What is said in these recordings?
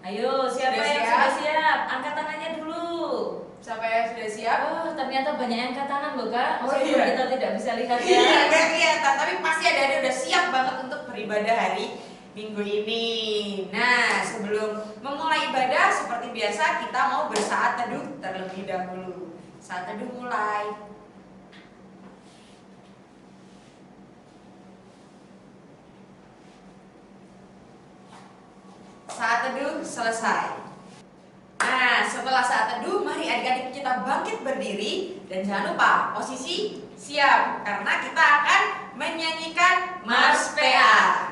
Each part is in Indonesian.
Ayo, siapa Sudah yang siap? sudah siap? Angkat tangannya dulu. Siapa yang sudah siap? Oh, ternyata banyak yang angkat tangan loh, Kak. Oh, Meskipun iya. kita tidak bisa lihat ya. Iya, nggak kelihatan, tapi pasti ada udah siap banget untuk beribadah hari Minggu ini. Nah, sebelum memulai ibadah seperti biasa kita mau bersaat teduh terlebih dahulu. Saat teduh mulai. Saat teduh selesai. Nah, setelah saat teduh, mari adik-adik kita bangkit berdiri dan jangan lupa posisi siap karena kita akan menyanyikan Mars PA.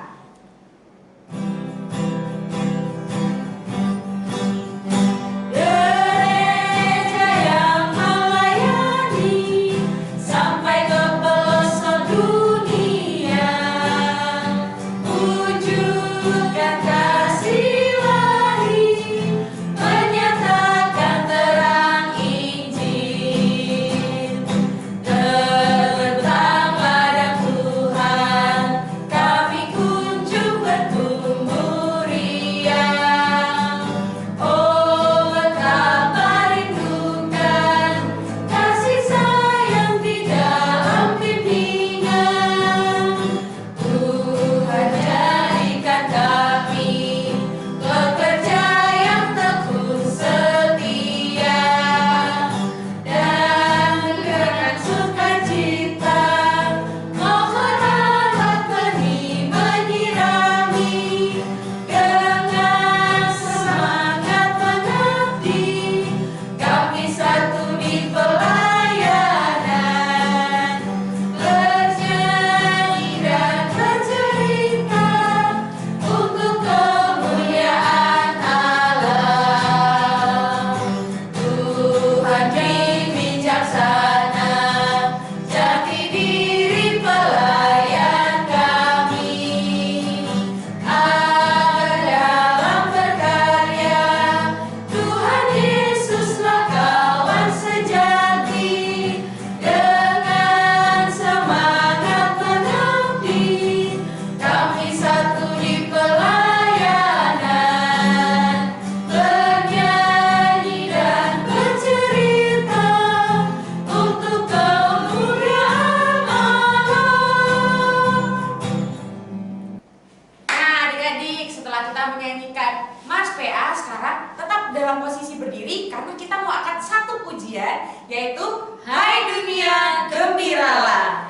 Dalam posisi berdiri karena kita mau akan satu pujian yaitu Hai Dunia Gembiralah.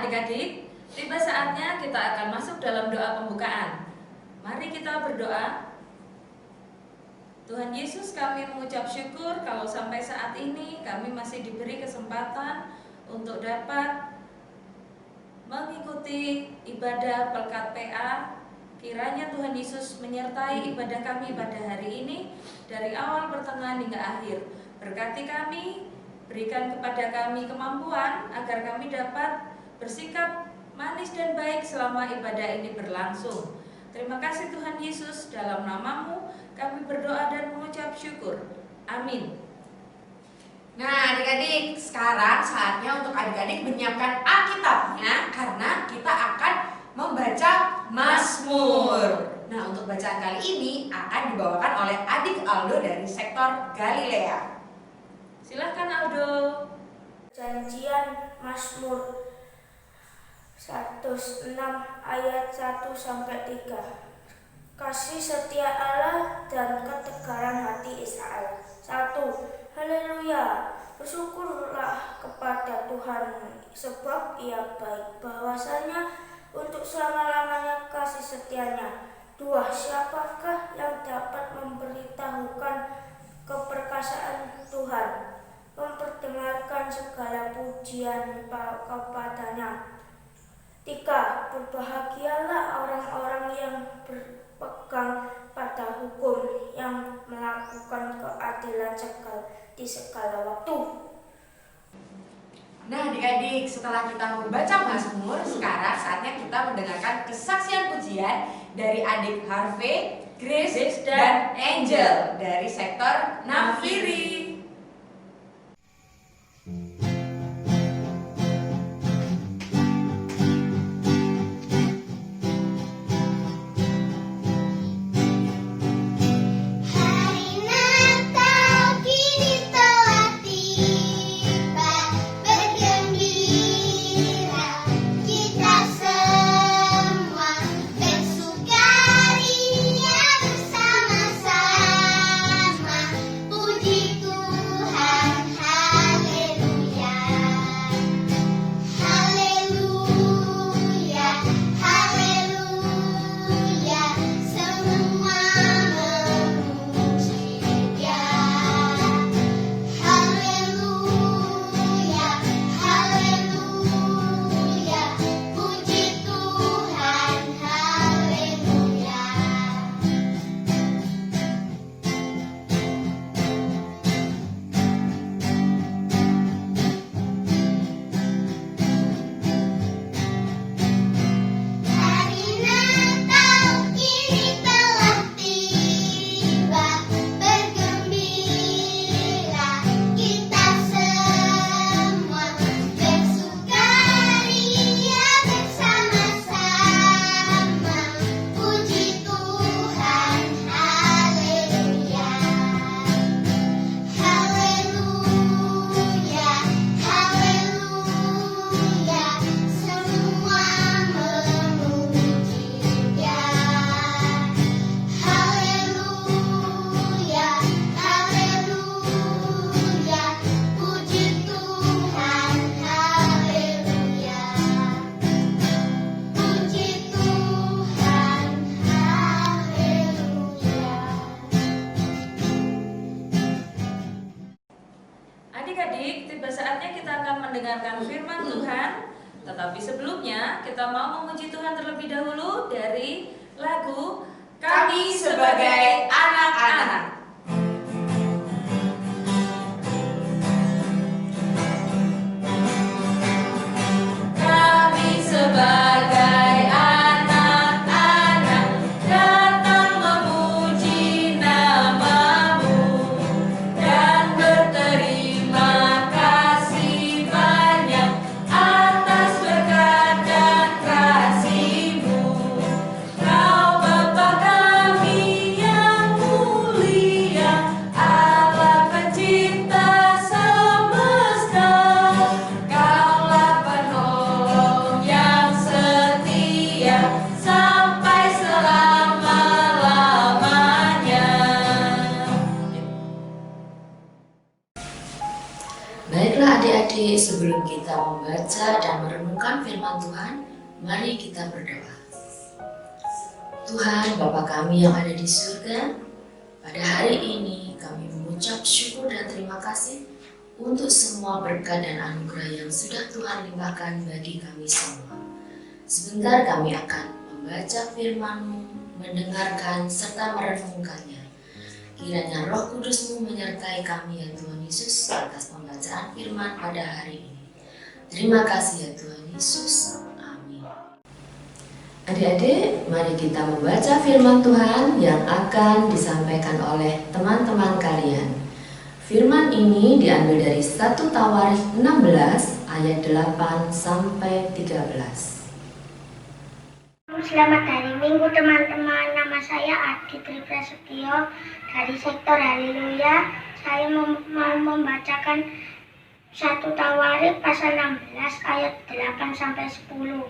Adik-adik, tiba saatnya kita akan masuk dalam doa pembukaan. Mari kita berdoa. Tuhan Yesus, kami mengucap syukur kalau sampai saat ini kami masih diberi kesempatan untuk dapat mengikuti ibadah Pelkat PA. Kiranya Tuhan Yesus menyertai ibadah kami pada hari ini dari awal, pertengahan hingga akhir. Berkati kami, berikan kepada kami kemampuan agar kami dapat bersikap manis dan baik selama ibadah ini berlangsung. Terima kasih Tuhan Yesus, dalam nama-Mu kami berdoa dan mengucap syukur. Amin. Nah adik-adik, sekarang saatnya untuk adik-adik menyiapkan Alkitabnya karena kita akan membaca Mazmur. Nah untuk bacaan kali ini akan dibawakan oleh adik Aldo dari sektor Galilea. Silahkan Aldo. Janjian Mazmur. 106 ayat 1-3. Kasih setia Allah dan ketegaran hati Israel. 1. Haleluya. Bersyukurlah kepada Tuhan sebab Ia baik, bahwasanya untuk selama-lamanya kasih setianya. 2. Siapakah yang dapat memberitahukan keperkasaan Tuhan, memperdengarkan segala pujian kepadanya? 3. Berbahagialah orang-orang yang berpegang pada hukum, yang melakukan keadilan di segala waktu. Nah adik-adik, setelah kita membaca Mazmur, sekarang saatnya kita mendengarkan kesaksian pujian dari adik Harvey, Grace, dan Angel dari sektor Nafiri. Adik-adik, tiba saatnya kita akan mendengarkan firman Tuhan. Tetapi sebelumnya kita mau memuji Tuhan terlebih dahulu dari lagu Kami Sebagai Anak-anak. Kami sebagai anak-anak datang memuji nama-Mu dan berterima kasih banyak atas berkat dan kasih-Mu. Kau Bapa kami yang mulia, Allah pencipta semesta. Kaulah penolong yang setia sampai selama-lamanya. Baiklah adik-adik, sebelum kita membaca dan merenungkan firman Tuhan, mari kita berdoa. Tuhan Bapa kami yang ada di surga, pada hari ini kami mengucap syukur dan terima kasih untuk semua berkat dan anugerah yang sudah Tuhan limpahkan bagi kami semua. Sebentar kami akan membaca firman-Mu, mendengarkan serta merenungkannya. Kiranya Roh Kudus-Mu menyertai kami ya Tuhan Yesus atas pembacaan firman pada hari ini. Terima kasih ya Tuhan Yesus. Amin. Adik-adik, mari kita membaca firman Tuhan yang akan disampaikan oleh teman-teman kalian. Firman ini diambil dari 1 Tawarikh 16 ayat 8-13. Selamat hari Minggu teman-teman. Nama saya Adi Triprasetyo dari sektor Haleluya. Saya mau membacakan 1 Tawarikh pasal 16 ayat 8-10.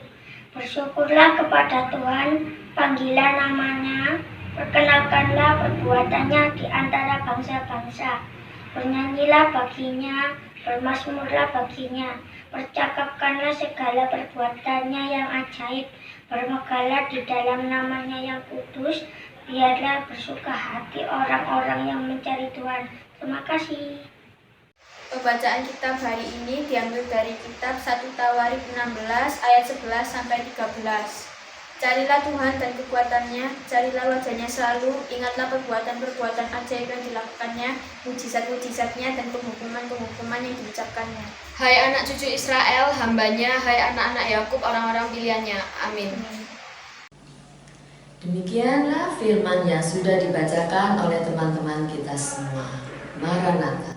Bersyukurlah kepada Tuhan, panggilah namanya, perkenalkanlah perbuatannya di antara bangsa-bangsa. Bernyanyilah baginya, bermazmurlah baginya, percakapkanlah segala perbuatannya yang ajaib, bermegahlah di dalam namanya yang kudus, biarlah bersuka hati orang-orang yang mencari Tuhan. Terima kasih. Pembacaan kitab hari ini diambil dari kitab 1 Tawarikh 16 ayat 11 sampai 13. Carilah Tuhan dan kekuatannya, carilah wajahnya selalu, ingatlah perbuatan-perbuatan ajaib yang dilakukannya, mujizat-mujizatnya dan penghukuman-penghukuman yang diucapkannya. Hai anak cucu Israel, hambanya, hai anak-anak Yakub, orang-orang pilihannya. Amin. Demikianlah firman yang sudah dibacakan oleh teman-teman kita semua. Maranatha.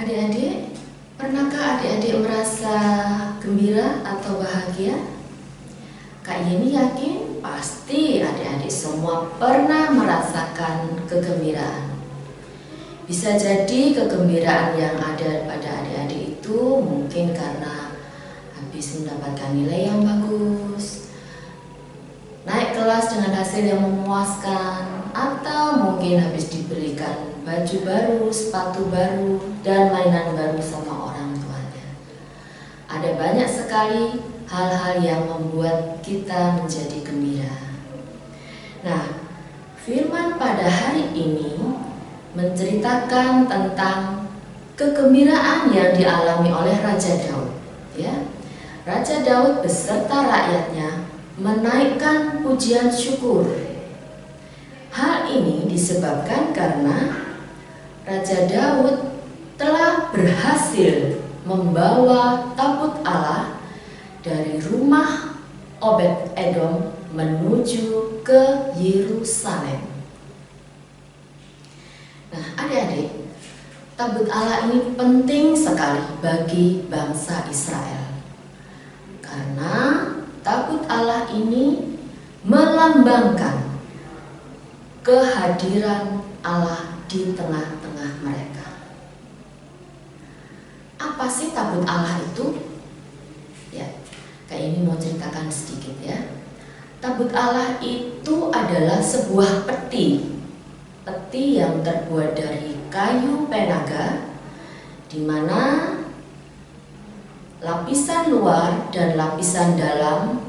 Adik-adik, pernahkah adik-adik merasa gembira atau bahagia? Kak Yeni yakin pasti adik-adik semua pernah merasakan kegembiraan. Bisa jadi kegembiraan yang ada pada adik-adik itu mungkin karena habis mendapatkan nilai yang bagus, naik kelas dengan hasil yang memuaskan, atau mungkin habis diberikan baju baru, sepatu baru, dan mainan baru sama orang tuanya. Ada banyak sekali hal-hal yang membuat kita menjadi gembira. Nah, firman pada hari ini menceritakan tentang kegembiraan yang dialami oleh Raja Daud. Ya, Raja Daud beserta rakyatnya menaikkan pujian syukur. Hal ini disebabkan karena Raja Daud telah berhasil membawa tabut Allah dari rumah Obed-Edom menuju ke Yerusalem. Nah, adik-adik, tabut Allah ini penting sekali bagi bangsa Israel. Karena tabut Allah ini melambangkan kehadiran Allah di tengah-tengah mereka. Apa sih tabut Allah itu? Ya, kayak ini mau ceritakan sedikit ya. Tabut Allah itu adalah sebuah peti yang terbuat dari kayu penaga, di mana lapisan luar dan lapisan dalam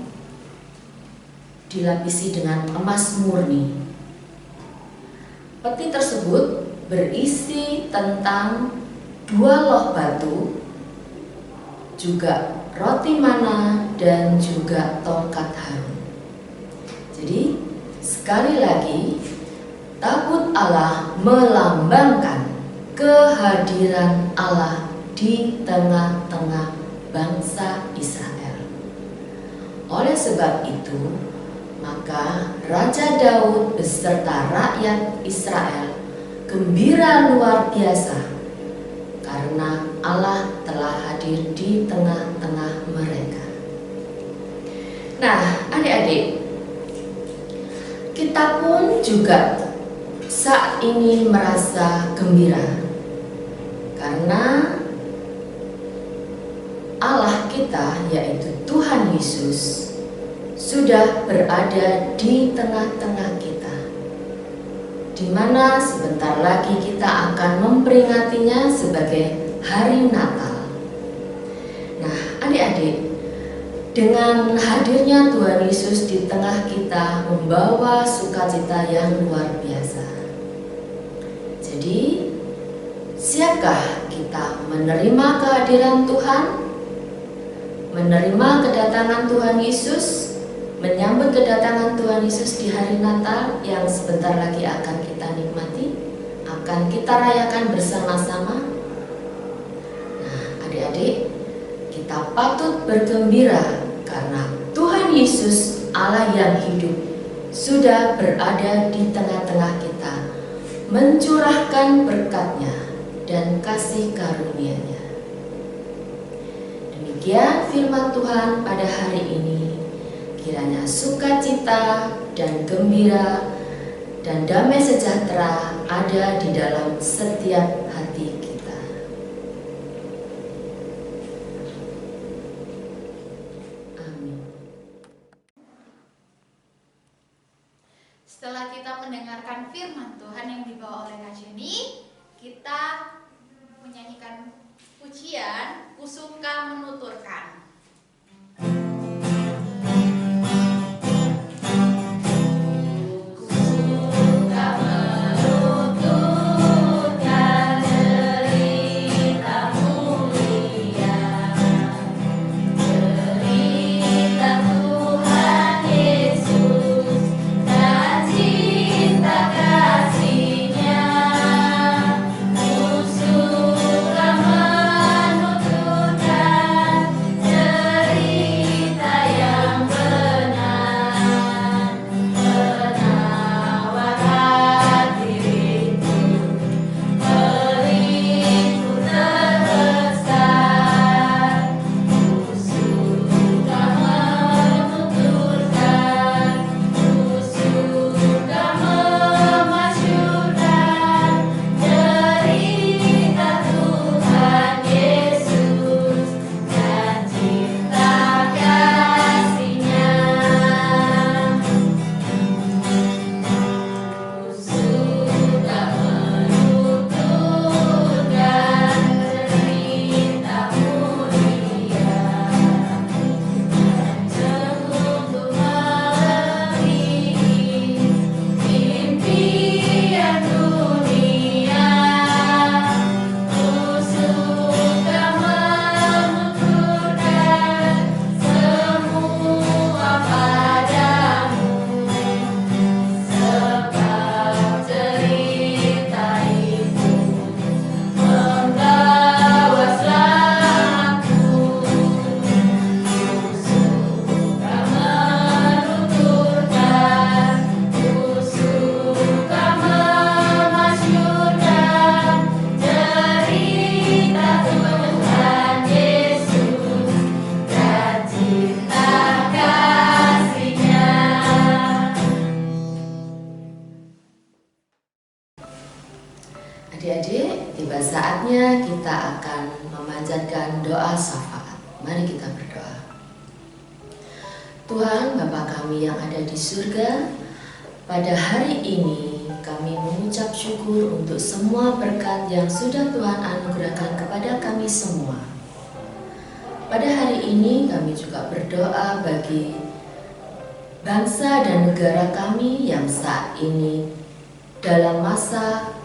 dilapisi dengan emas murni. Peti tersebut berisi tentang 2 loh batu, juga roti mana, dan juga tongkat Harun. Jadi sekali lagi, tabut Allah melambangkan kehadiran Allah di tengah-tengah bangsa Israel. Oleh sebab itu, maka Raja Daud beserta rakyat Israel gembira luar biasa karena Allah telah hadir di tengah-tengah mereka. Nah, adik-adik, kita pun juga saat ini merasa gembira karena Allah kita, yaitu Tuhan Yesus, sudah berada di tengah-tengah kita, di mana sebentar lagi kita akan memperingatinya sebagai hari Natal. Nah, adik-adik, dengan hadirnya Tuhan Yesus di tengah kita membawa sukacita yang luar biasa. Jadi, siapkah kita menerima kehadiran Tuhan, menerima kedatangan Tuhan Yesus, menyambut kedatangan Tuhan Yesus di hari Natal yang sebentar lagi akan kita nikmati, akan kita rayakan bersama-sama? Nah, adik-adik, kita patut bergembira karena Tuhan Yesus, Allah yang hidup, sudah berada di tengah-tengah kita, mencurahkan berkat-Nya dan kasih karunia-Nya. Demikian firman Tuhan pada hari ini. Kiranya sukacita dan gembira dan damai sejahtera ada di dalam setiap hati kita. Amin. Setelah kita mendengarkan firman Tuhan yang dibawa oleh Kak Jenny, kita menyanyikan pujian Kusuka Menuturkan. Adik-adik, tiba saatnya kita akan memanjatkan doa syafaat. Mari kita berdoa. Tuhan Bapa kami yang ada di surga, pada hari ini kami mengucap syukur untuk semua berkat yang sudah Tuhan anugerahkan kepada kami semua. Pada hari ini kami juga berdoa bagi bangsa dan negara kami yang saat ini dalam masa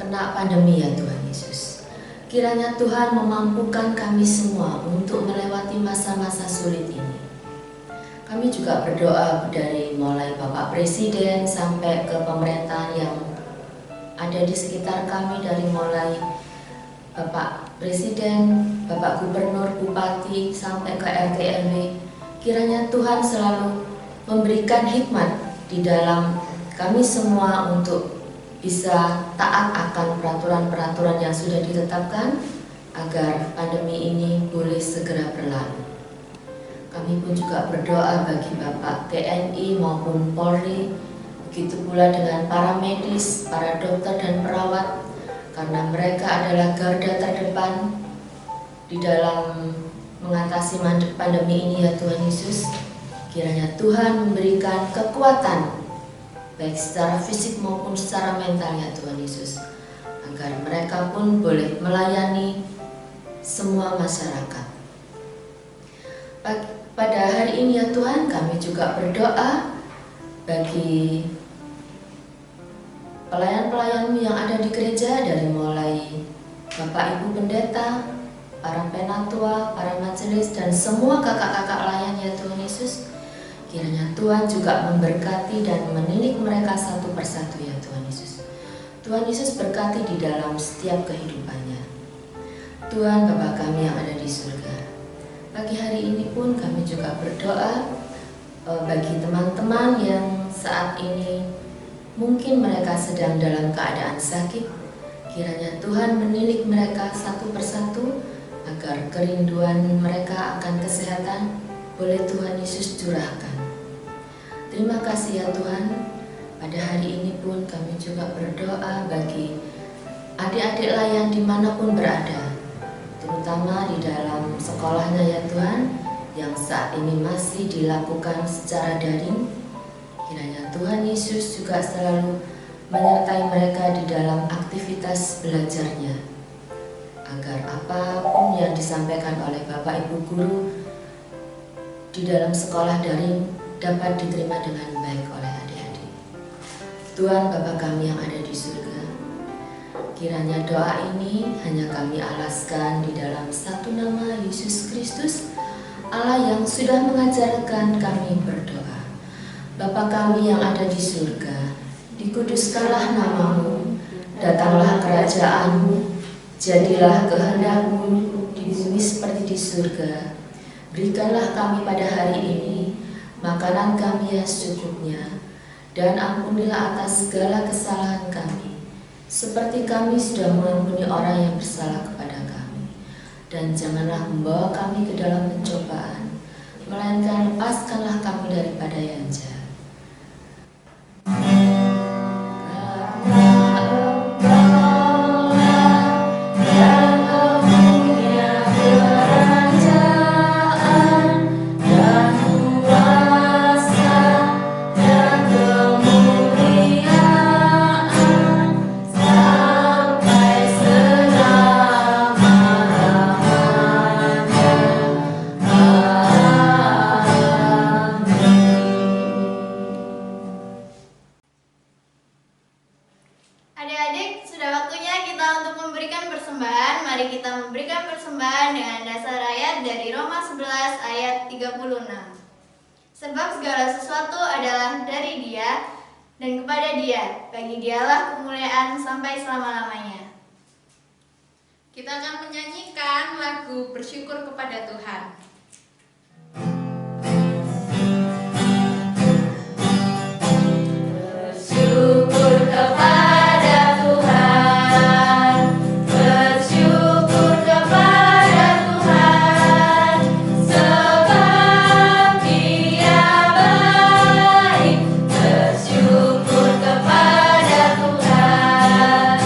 kena pandemi ya Tuhan Yesus. Kiranya Tuhan memampukan kami semua untuk melewati masa-masa sulit ini. Kami juga berdoa dari mulai Bapak Presiden sampai ke pemerintahan yang ada di sekitar kami, dari mulai Bapak Presiden, Bapak Gubernur, Bupati sampai ke RT RW. Kiranya Tuhan selalu memberikan hikmat di dalam kami semua untuk bisa taat akan peraturan-peraturan yang sudah ditetapkan agar pandemi ini boleh segera berlalu. Kami pun juga berdoa bagi Bapak TNI maupun Polri, begitu pula dengan para medis, para dokter dan perawat, karena mereka adalah garda terdepan di dalam mengatasi pandemi ini ya Tuhan Yesus. Kiranya Tuhan memberikan kekuatan baik secara fisik maupun secara mental ya Tuhan Yesus, agar mereka pun boleh melayani semua masyarakat. Pada hari ini ya Tuhan, kami juga berdoa bagi pelayan-pelayan yang ada di gereja, dari mulai Bapak Ibu Pendeta, para penatua, para majelis, dan semua kakak-kakak layan ya Tuhan Yesus. Kiranya Tuhan juga memberkati dan menilik mereka satu persatu ya Tuhan Yesus. Tuhan Yesus berkati di dalam setiap kehidupannya. Tuhan Bapa kami yang ada di surga, pagi hari ini pun kami juga berdoa bagi teman-teman yang saat ini mungkin mereka sedang dalam keadaan sakit. Kiranya Tuhan menilik mereka satu persatu agar kerinduan mereka akan kesehatan boleh Tuhan Yesus curahkan. Terima kasih ya Tuhan. Pada hari ini pun kami juga berdoa bagi adik-adik layan dimanapun berada, terutama di dalam sekolahnya ya Tuhan, yang saat ini masih dilakukan secara daring. Kiranya Tuhan Yesus juga selalu menyertai mereka di dalam aktivitas belajarnya, agar apapun yang disampaikan oleh Bapak Ibu Guru di dalam sekolah daring dapat diterima dengan baik oleh adik-adik. Tuhan Bapa kami yang ada di surga, kiranya doa ini hanya kami alaskan di dalam satu nama Yesus Kristus, Allah yang sudah mengajarkan kami berdoa. Bapa kami yang ada di surga, dikuduskanlah namamu, datanglah kerajaanmu, jadilah kehendak-Mu di bumi seperti di surga. Berikanlah kami pada hari ini makanan kami yang secukupnya, dan ampunilah atas segala kesalahan kami, seperti kami sudah mengampuni orang yang bersalah kepada kami. Dan janganlah membawa kami ke dalam pencobaan, melainkan lepaskanlah kami daripada yang jahat. Adik-adik, sudah waktunya kita untuk memberikan persembahan. Mari kita memberikan persembahan dengan dasar ayat dari Roma 11 ayat 36. Sebab segala sesuatu adalah dari Dia dan kepada Dia. Bagi Dialah kemuliaan sampai selama-lamanya. Kita akan menyanyikan lagu bersyukur kepada Tuhan. Bersyukur kepada Tuhan, bersyukur kepada Tuhan, sebab Dia baik. Bersyukur kepada Tuhan.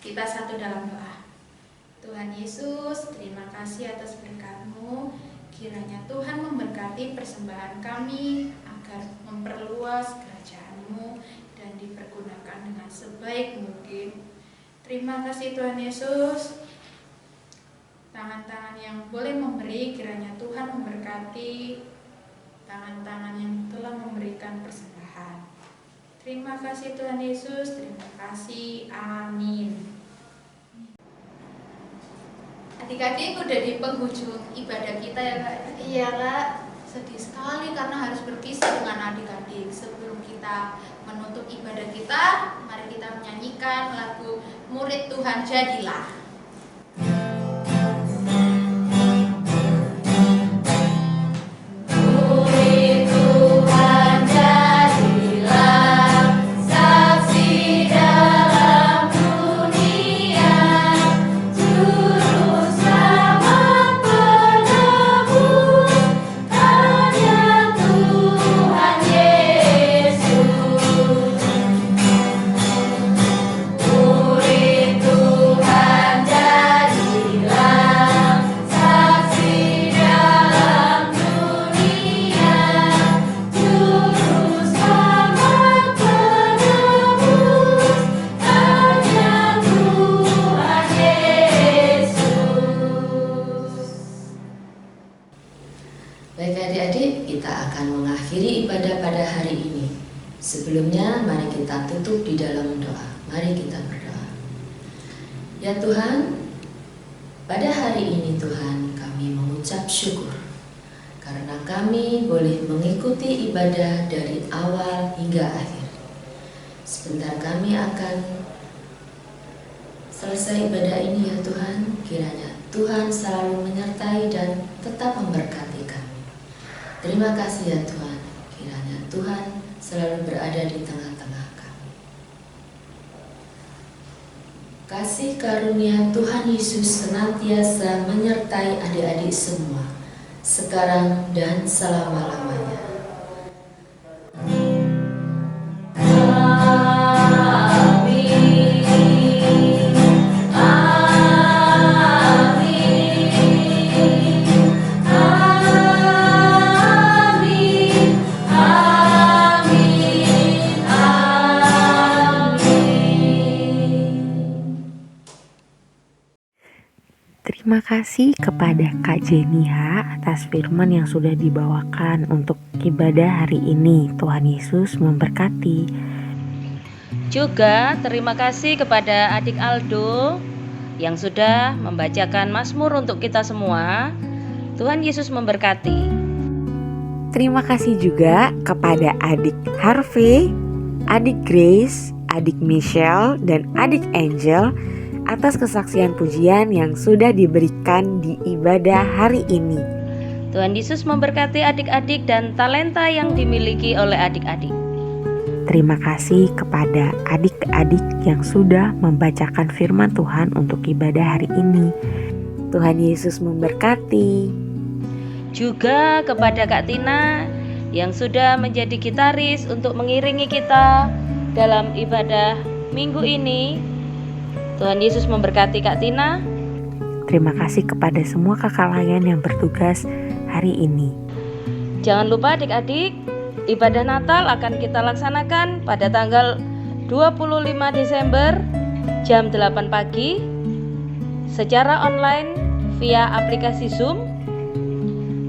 Kita satu dalam doa. Tuhan Yesus, terima kasih atas berkat-Mu. Kiranya Tuhan memberkati persembahan kami agar memperluas kerajaan-Mu dan dipergunakan dengan sebaik mungkin. Terima kasih Tuhan Yesus. Tangan-tangan yang boleh memberi, kiranya Tuhan memberkati tangan-tangan yang telah memberikan persembahan. Terima kasih Tuhan Yesus, terima kasih. Amin. Adik-adik udah di penghujung ibadah kita ya Kak? Iya, Kak. Sedih sekali karena harus berpisah dengan adik-adik. Sebelum kita menutup ibadah kita, mari kita menyanyikan lagu Murid Tuhan Jadilah. Murid Tuhan jadilah, saksi dalam dunia, juru selamat penebus, hanya Tuhan Yesus. Murid Tuhan jadilah, saksi dalam dunia, juru selamat penebus, hanya Tuhan Yesus. Baik adik-adik, kita akan mengakhiri ibadah pada hari ini. Sebelumnya, mari kita tutup di dalam doa. Mari kita berdoa. Ya Tuhan, pada hari ini Tuhan kami mengucap syukur karena kami boleh mengikuti ibadah dari awal hingga akhir. Sebentar kami akan selesai ibadah ini ya Tuhan, kiranya Tuhan selalu menyertai dan tetap memberkati kami. Terima kasih ya Tuhan, kiranya Tuhan selalu berada di tengah-tengah kami. Kasih karunia Tuhan Yesus senantiasa menyertai adik-adik semua, sekarang dan selama-lamanya. Terima kasih kepada Kak Jenia atas firman yang sudah dibawakan untuk ibadah hari ini. Tuhan Yesus memberkati. Juga terima kasih kepada adik Aldo yang sudah membacakan Mazmur untuk kita semua. Tuhan Yesus memberkati. Terima kasih juga kepada adik Harvey, adik Grace, adik Michelle, dan adik Angel atas kesaksian pujian yang sudah diberikan di ibadah hari ini. Tuhan Yesus memberkati adik-adik dan talenta yang dimiliki oleh adik-adik. Terima kasih kepada adik-adik yang sudah membacakan firman Tuhan untuk ibadah hari ini. Tuhan Yesus memberkati. Juga kepada Kak Tina yang sudah menjadi gitaris untuk mengiringi kita dalam ibadah minggu ini. Tuhan Yesus memberkati Kak Tina. Terima kasih kepada semua kakak layan yang bertugas hari ini. Jangan lupa adik-adik, ibadah Natal akan kita laksanakan pada tanggal 25 Desember jam 8 pagi secara online via aplikasi Zoom.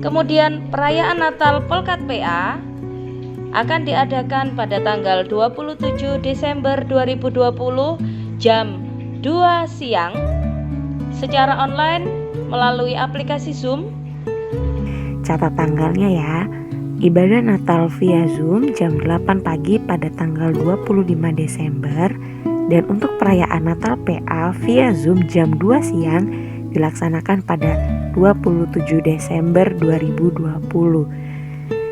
Kemudian perayaan Natal Pelkat PA akan diadakan pada tanggal 27 Desember 2020 jam 2 siang secara online melalui aplikasi Zoom. Catat tanggalnya ya. Ibadah Natal via Zoom jam 8 pagi pada tanggal 25 Desember dan untuk perayaan Natal PA via Zoom jam 2 siang dilaksanakan pada 27 Desember 2020.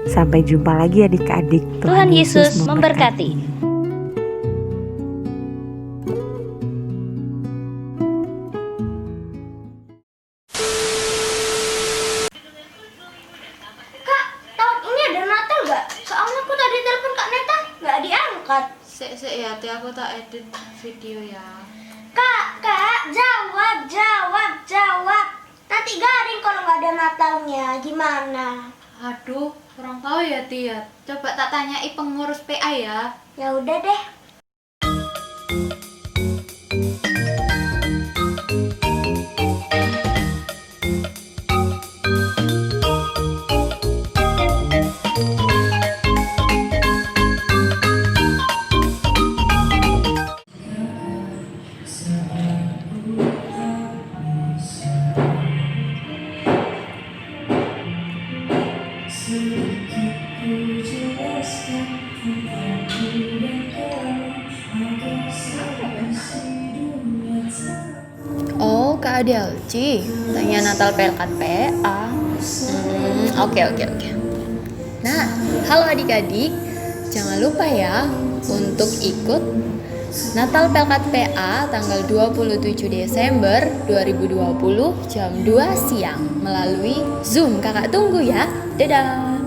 Sampai jumpa lagi adik-adik. Tuhan Yesus memberkati. Sek ya, aku tak edit video ya. Kak, jawab. Nanti garing kalau nggak ada Natalnya, gimana? Aduh, kurang tahu ya Tia. Coba tak tanyai pengurus PA ya. Ya udah deh. Oh, Kak Adelci, tanya Natal Pelkat PA. Oke. Nah, halo adik-adik, jangan lupa ya untuk ikut Natal Pelkat PA tanggal 27 Desember 2020 jam 2 siang melalui Zoom. Kakak tunggu ya. Dadah.